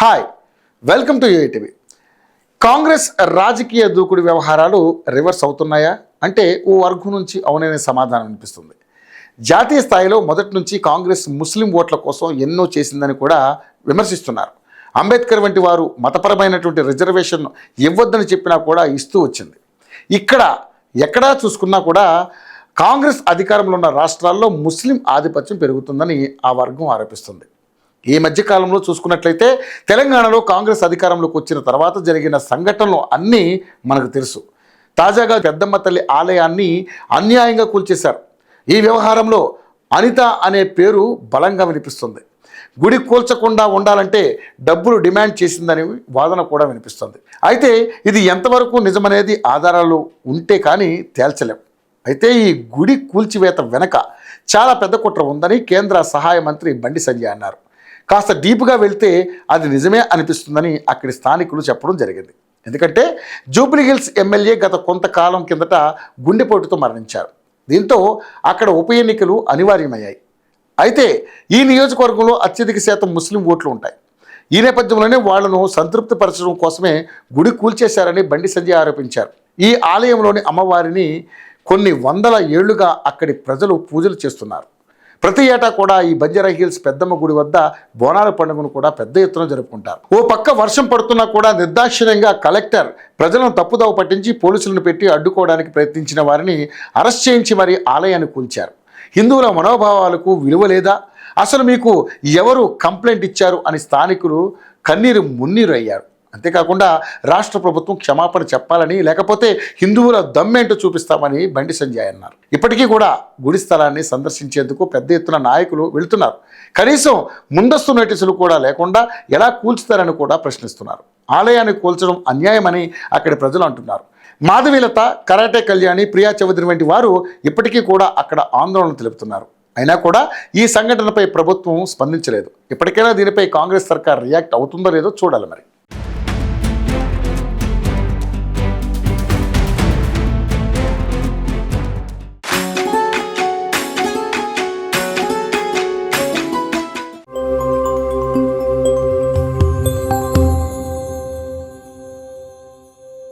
Hi, welcome to UTV. Congress రాజకీయ దూకుడు వ్యవహారాలు రివర్స్ అవుతున్నాయా అంటే ఓ వర్గం నుంచి అవుననే సమాధానం అనిపిస్తుంది. జాతీయ స్థాయిలో మొదటి నుంచి కాంగ్రెస్ ముస్లిం ఓట్ల కోసం ఎన్నో చేసిందని కూడా విమర్శిస్తున్నారు. అంబేద్కర్ వంటి వారు మతపరమైనటువంటి రిజర్వేషన్ ఇవ్వద్దని చెప్పినా కూడా ఇస్తూ వచ్చింది. ఎక్కడా చూసుకున్నా కూడా కాంగ్రెస్ అధికారంలో ఉన్న రాష్ట్రాల్లో ముస్లిం ఆధిపత్యం పెరుగుతుందని ఆ వర్గం ఆరోపిస్తుంది. ఈ మధ్యకాలంలో చూసుకున్నట్లయితే తెలంగాణలో కాంగ్రెస్ అధికారంలోకి వచ్చిన తర్వాత జరిగిన సంఘటనలు అన్నీ మనకు తెలుసు. తాజాగా పెద్దమ్మ తల్లి ఆలయాన్ని అన్యాయంగా కూల్చేశారు. ఈ వ్యవహారంలో అనిత అనే పేరు బలంగా వినిపిస్తుంది. గుడి కూల్చకుండా ఉండాలంటే డబ్బులు డిమాండ్ చేసిందని వాదన కూడా వినిపిస్తుంది. అయితే ఇది ఎంతవరకు నిజమనేది ఆధారాలు ఉంటే కానీ తేల్చలేం. అయితే ఈ గుడి కూల్చివేత వెనక చాలా పెద్ద కుట్ర ఉందని కేంద్ర సహాయ మంత్రి బండి సంజయ్ అన్నారు. కాస్త డీప్గా వెళ్తే అది నిజమే అనిపిస్తుందని అక్కడి స్థానికులు చెప్పడం జరిగింది. ఎందుకంటే జూబ్లీహిల్స్ ఎమ్మెల్యే గత కొంతకాలం కిందట గుండెపోటుతో మరణించారు. దీంతో అక్కడ ఉప ఎన్నికలు అనివార్యమయ్యాయి. అయితే ఈ నియోజకవర్గంలో అత్యధిక శాతం ముస్లిం ఓట్లు ఉంటాయి. ఈ నేపథ్యంలోనే వాళ్లను సంతృప్తిపరచడం కోసమే గుడి కూల్చేశారని బండి సంజయ్ ఆరోపించారు. ఈ ఆలయంలోని అమ్మవారిని కొన్ని వందల ఏళ్లుగా అక్కడి ప్రజలు పూజలు చేస్తున్నారు. ప్రతి ఏటా కూడా ఈ బంజారా హిల్స్ పెద్దమ్మ గుడి వద్ద బోనాల పండుగను కూడా పెద్ద ఎత్తున జరుపుకుంటారు. ఓ పక్క వర్షం పడుతున్నా కూడా నిర్దాక్షిణ్యంగా కలెక్టర్ ప్రజలను తప్పుదోవ పట్టించి పోలీసులను పెట్టి అడ్డుకోవడానికి ప్రయత్నించిన వారిని అరెస్ట్ చేయించి మరీ ఆలయాన్ని కూల్చారు. హిందువుల మనోభావాలకు విలువ లేదా, అసలు మీకు ఎవరు కంప్లైంట్ ఇచ్చారు అని స్థానికులు కన్నీరు మున్నీరు అయ్యారు. అంతేకాకుండా రాష్ట్ర ప్రభుత్వం క్షమాపణ చెప్పాలని, లేకపోతే హిందువుల దమ్మేంటో చూపిస్తామని బండి సంజయ్ అన్నారు. ఇప్పటికీ కూడా గుడి స్థలాన్ని సందర్శించేందుకు పెద్ద ఎత్తున నాయకులు వెళుతున్నారు. కనీసం ముందస్తు నోటీసులు కూడా లేకుండా ఎలా కూల్చుతారని కూడా ప్రశ్నిస్తున్నారు. ఆలయాన్ని కూల్చడం అన్యాయమని అక్కడి ప్రజలు అంటున్నారు. మాధవీలత, కరాటే కళ్యాణి, ప్రియా చౌదరి వంటి వారు ఇప్పటికీ కూడా అక్కడ ఆందోళన తెలుపుతున్నారు. అయినా కూడా ఈ సంఘటనపై ప్రభుత్వం స్పందించలేదు. ఇప్పటికైనా దీనిపై కాంగ్రెస్ సర్కార్ రియాక్ట్ అవుతుందో లేదో చూడాలి మరి.